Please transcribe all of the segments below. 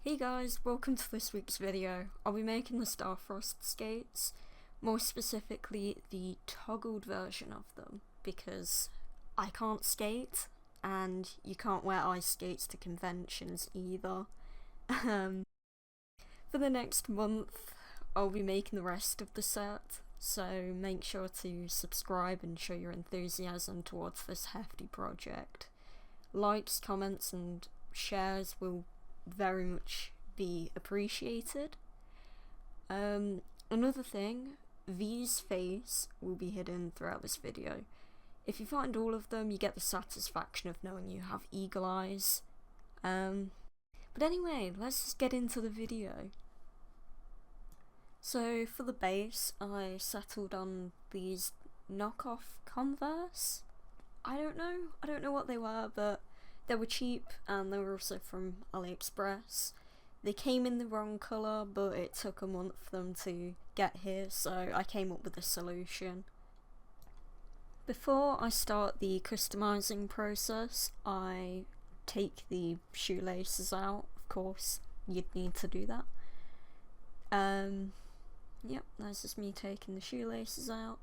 Hey guys, welcome to this week's video. I'll be making the Starfrost skates, more specifically the toggled version of them, because I can't skate, and you can't wear ice skates to conventions either. For the next month, I'll be making the rest of the set, so make sure to subscribe and show your enthusiasm towards this hefty project. Likes, comments and shares will very much be appreciated. Another thing, V's face will be hidden throughout this video. If you find all of them, you get the satisfaction of knowing you have eagle eyes. But anyway, let's just get into the video. So for the base, I settled on these knockoff Converse. I don't know what they were, but they were cheap and they were also from AliExpress. They came in the wrong colour, but it took a month for them to get here, so I came up with a solution. Before I start the customising process, I take the shoelaces out. Of course, you'd need to do that. Yep, that's just me taking the shoelaces out.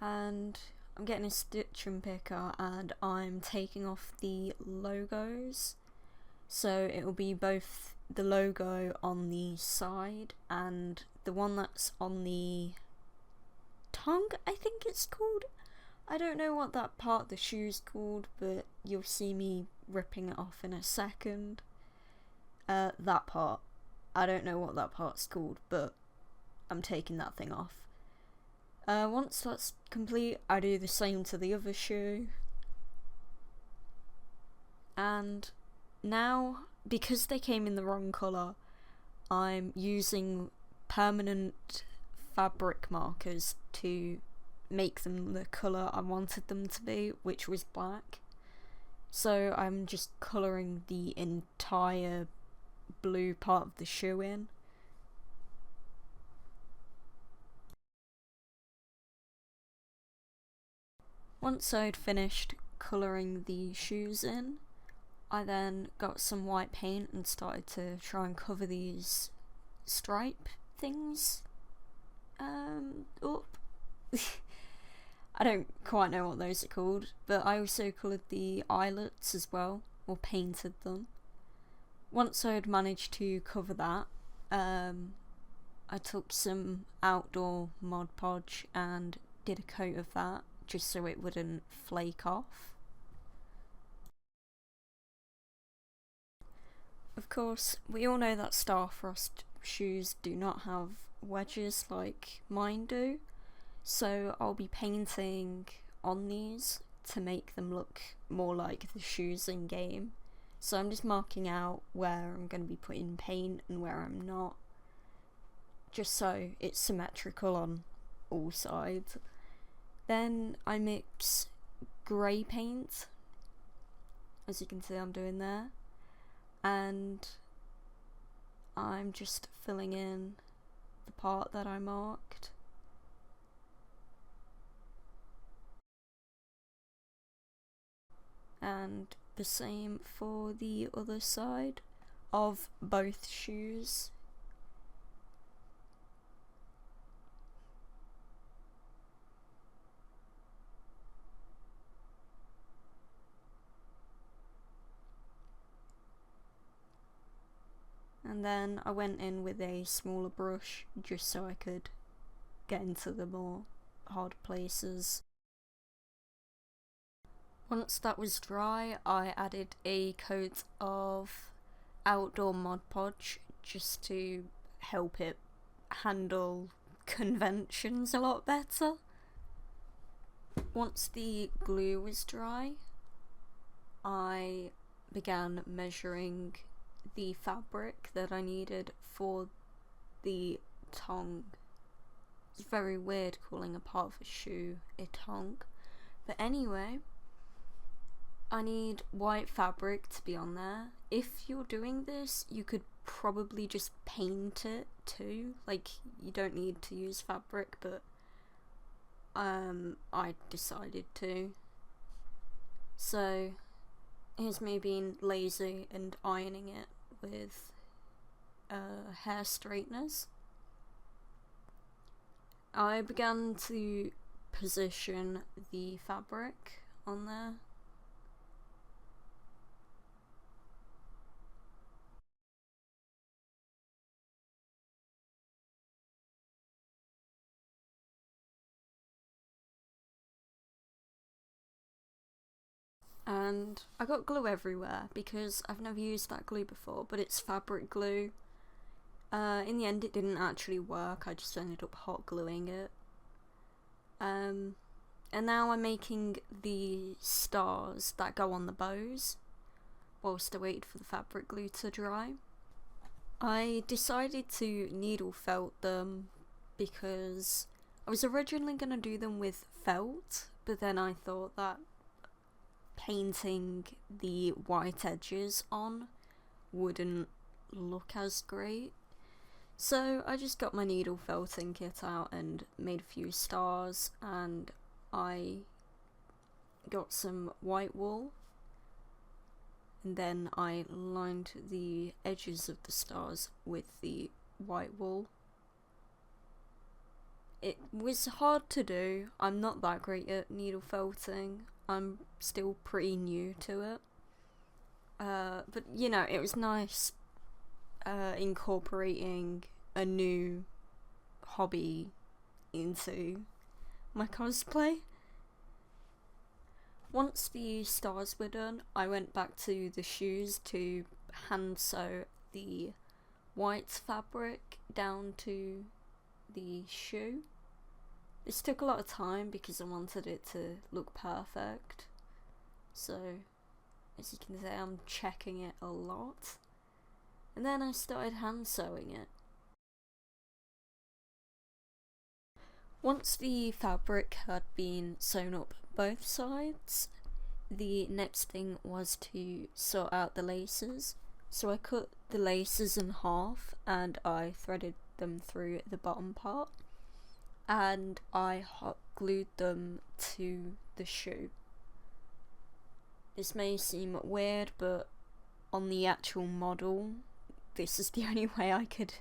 And I'm getting a stitch and picker and I'm taking off the logos. So it will be both the logo on the side and the one that's on the tongue, I think it's called. I don't know what that part of the shoe's called, but you'll see me ripping it off in a second. That part. I don't know what that part's called, but I'm taking that thing off. Once that's complete, I do the same to the other shoe. And now, because they came in the wrong colour, I'm using permanent fabric markers to make them the colour I wanted them to be, which was black. So I'm just colouring the entire blue part of the shoe in. Once I'd finished colouring the shoes in, I then got some white paint and started to try and cover these stripe things up. I don't quite know what those are called, but I also coloured the eyelets as well, or painted them. Once I'd managed to cover that, I took some outdoor Mod Podge and did a coat of that, just so it wouldn't flake off. Of course, we all know that Starfrost shoes do not have wedges like mine do, so I'll be painting on these to make them look more like the shoes in game. So I'm just marking out where I'm going to be putting paint and where I'm not, just so it's symmetrical on all sides. Then I mix grey paint, as you can see I'm doing there, and I'm just filling in the part that I marked. And the same for the other side of both shoes. And then I went in with a smaller brush just so I could get into the more hard places. Once that was dry, I added a coat of outdoor Mod Podge just to help it handle conventions a lot better. Once the glue was dry, I began measuring the fabric that I needed for the tongue. It's very weird calling a part of a shoe a tongue, but anyway, I need white fabric to be on there. If you're doing this, you could probably just paint it too, like you don't need to use fabric, but I decided to. So Here's me being lazy and ironing it with hair straighteners. I began to position the fabric on there. And I got glue everywhere because I've never used that glue before, but it's fabric glue. In the end it didn't actually work, I just ended up hot gluing it. And now I'm making the stars that go on the bows whilst I wait for the fabric glue to dry. I decided to needle felt them because I was originally going to do them with felt, but then I thought that painting the white edges on wouldn't look as great. So I just got my needle felting kit out and made a few stars, and I got some white wool, and then I lined the edges of the stars with the white wool. It was hard to do. I'm not that great at needle felting. I'm still pretty new to it. But you know, it was nice incorporating a new hobby into my cosplay. Once the stars were done, I went back to the shoes to hand sew the white fabric down to the shoe. This took a lot of time because I wanted it to look perfect. So, as you can see, I'm checking it a lot. And then I started hand sewing it. Once the fabric had been sewn up both sides, the next thing was to sort out the laces. So I cut the laces in half and I threaded them through the bottom part, and I hot glued them to the shoe. This may seem weird, but on the actual model, this is the only way I could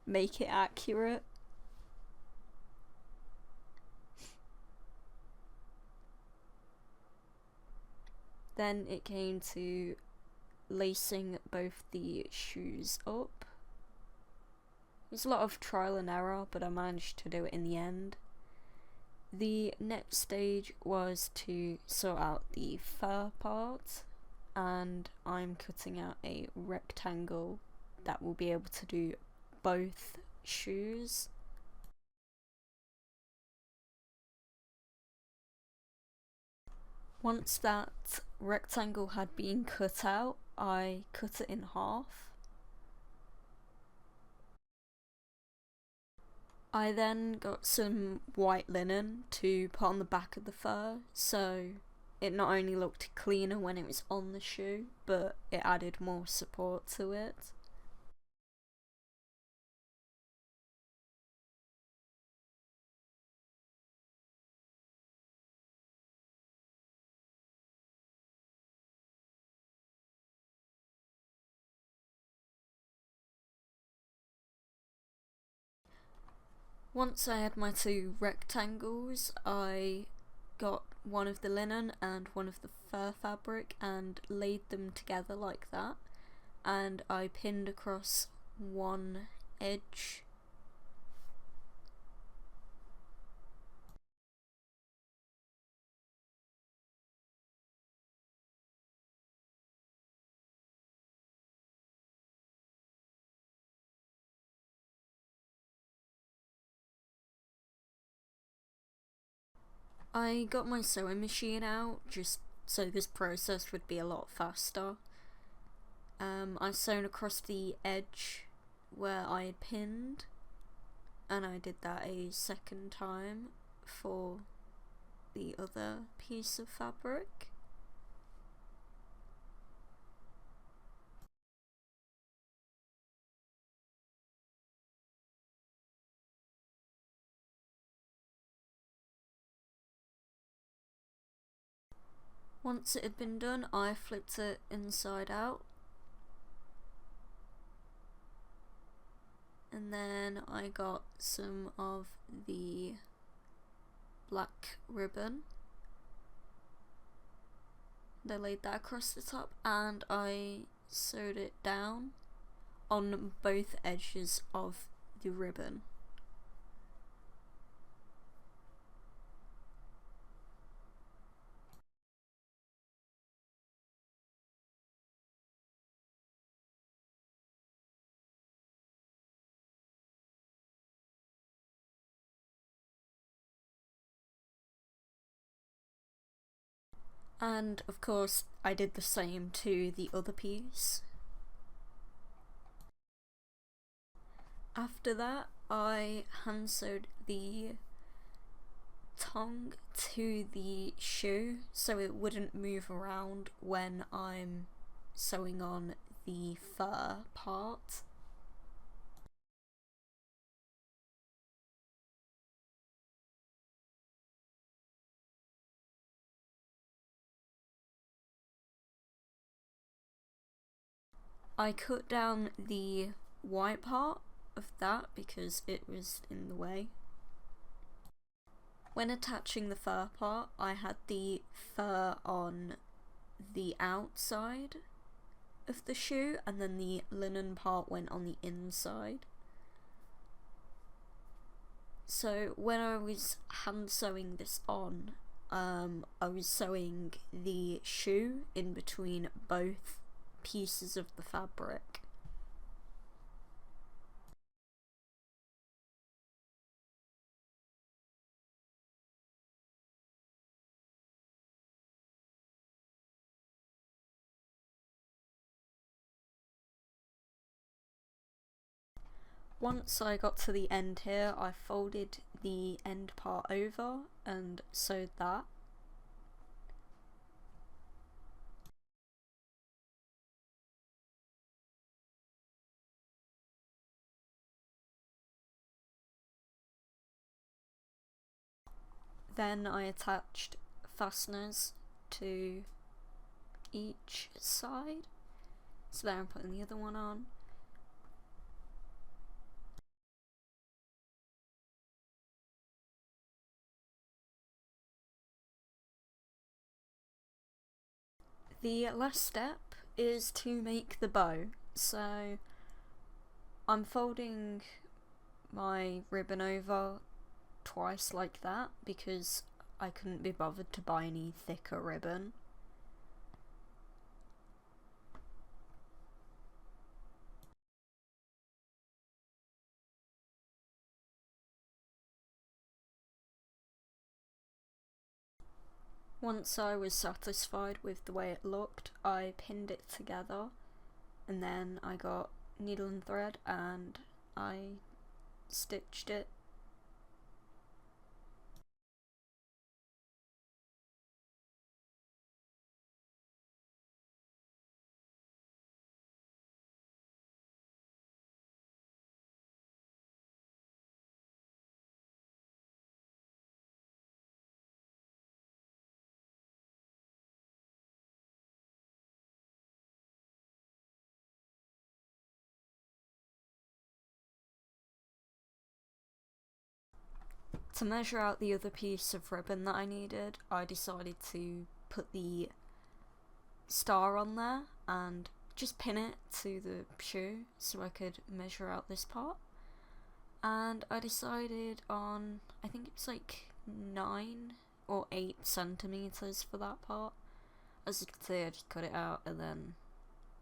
make it accurate. Then it came to lacing both the shoes up. It was a lot of trial and error, but I managed to do it in the end. The next stage was to sort out the fur part, and I'm cutting out a rectangle that will be able to do both shoes. Once that rectangle had been cut out, I cut it in half. I then got some white linen to put on the back of the fur, so it not only looked cleaner when it was on the shoe, but it added more support to it. Once I had my two rectangles, I got one of the linen and one of the fur fabric and laid them together like that, and I pinned across one edge. I got my sewing machine out just so this process would be a lot faster. I sewn across the edge where I had pinned, and I did that a second time for the other piece of fabric. Once it had been done, I flipped it inside out, and then I got some of the black ribbon. I laid that across the top and I sewed it down on both edges of the ribbon. And of course I did the same to the other piece. After that I hand sewed the tongue to the shoe so it wouldn't move around when I'm sewing on the fur part. I cut down the white part of that because it was in the way. When attaching the fur part, I had the fur on the outside of the shoe and then the linen part went on the inside. So when I was hand sewing this on, I was sewing the shoe in between both pieces of the fabric. Once I got to the end here, I folded the end part over and sewed that. Then I attached fasteners to each side. So there I'm putting the other one on. The last step is to make the bow. So I'm folding my ribbon over twice like that because I couldn't be bothered to buy any thicker ribbon. Once I was satisfied with the way it looked, I pinned it together and then I got needle and thread and I stitched it. To measure out the other piece of ribbon that I needed, I decided to put the star on there and just pin it to the shoe so I could measure out this part. And I decided on, I think it's like 9 or 8 centimeters for that part. As you can see, I just cut it out and then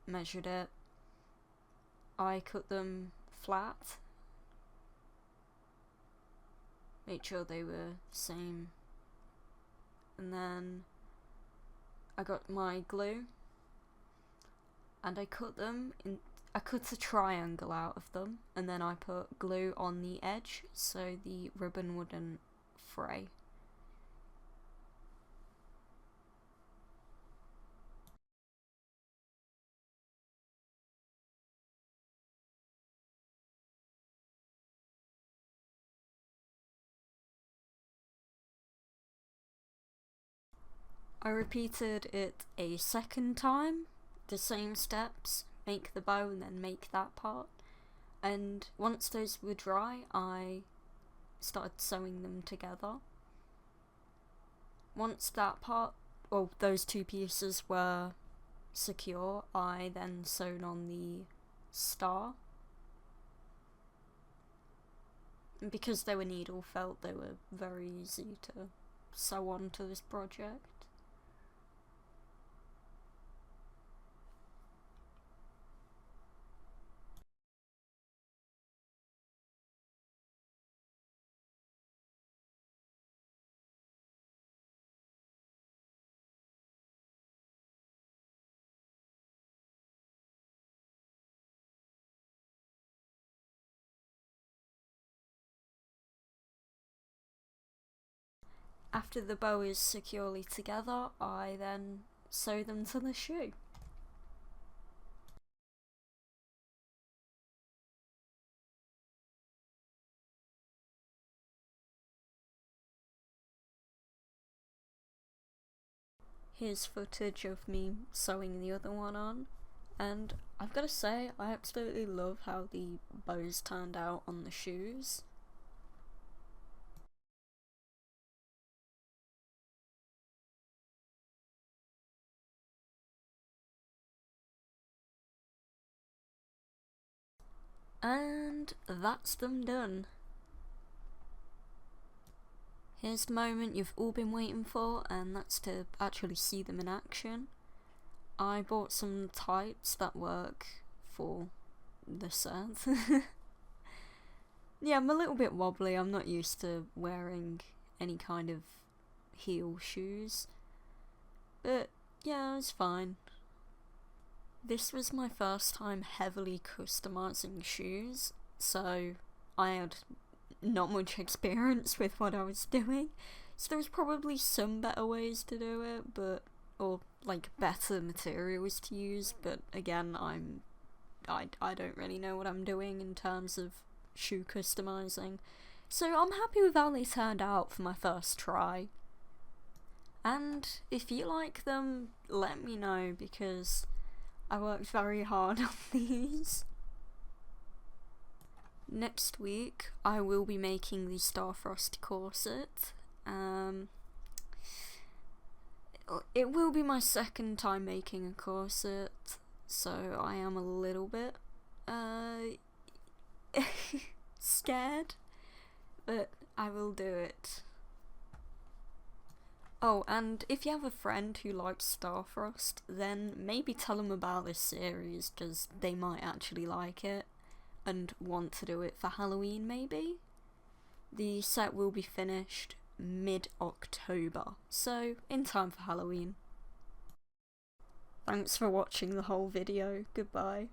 measured it. I cut them flat, made sure they were the same, and then I got my glue and I cut them in. I cut a triangle out of them and then I put glue on the edge so the ribbon wouldn't fray. I repeated it a second time, the same steps, make the bow and then make that part, and once those were dry I started sewing them together. Once that part, well, those two pieces were secure, I then sewed on the star. And because they were needle felt, they were very easy to sew on to this project. After the bow is securely together, I then sew them to the shoe. Here's footage of me sewing the other one on, and I've got to say, I absolutely love how the bows turned out on the shoes. And that's them done. Here's the moment you've all been waiting for, and that's to actually see them in action. I bought some tights that work for the set. Yeah, I'm a little bit wobbly, I'm not used to wearing any kind of heel shoes. But yeah, it's fine. This was my first time heavily customizing shoes, so I had not much experience with what I was doing. So there was probably some better ways to do it, or like better materials to use, but again, I don't really know what I'm doing in terms of shoe customizing. So I'm happy with how they turned out for my first try. And if you like them, let me know, because I worked very hard on these. Next week I will be making the Starfrost corset. It will be my second time making a corset, so I am a little bit scared, but I will do it. Oh, and if you have a friend who likes Starfrost, then maybe tell them about this series, because they might actually like it and want to do it for Halloween maybe. The set will be finished mid-October, so in time for Halloween. Thanks for watching the whole video, goodbye.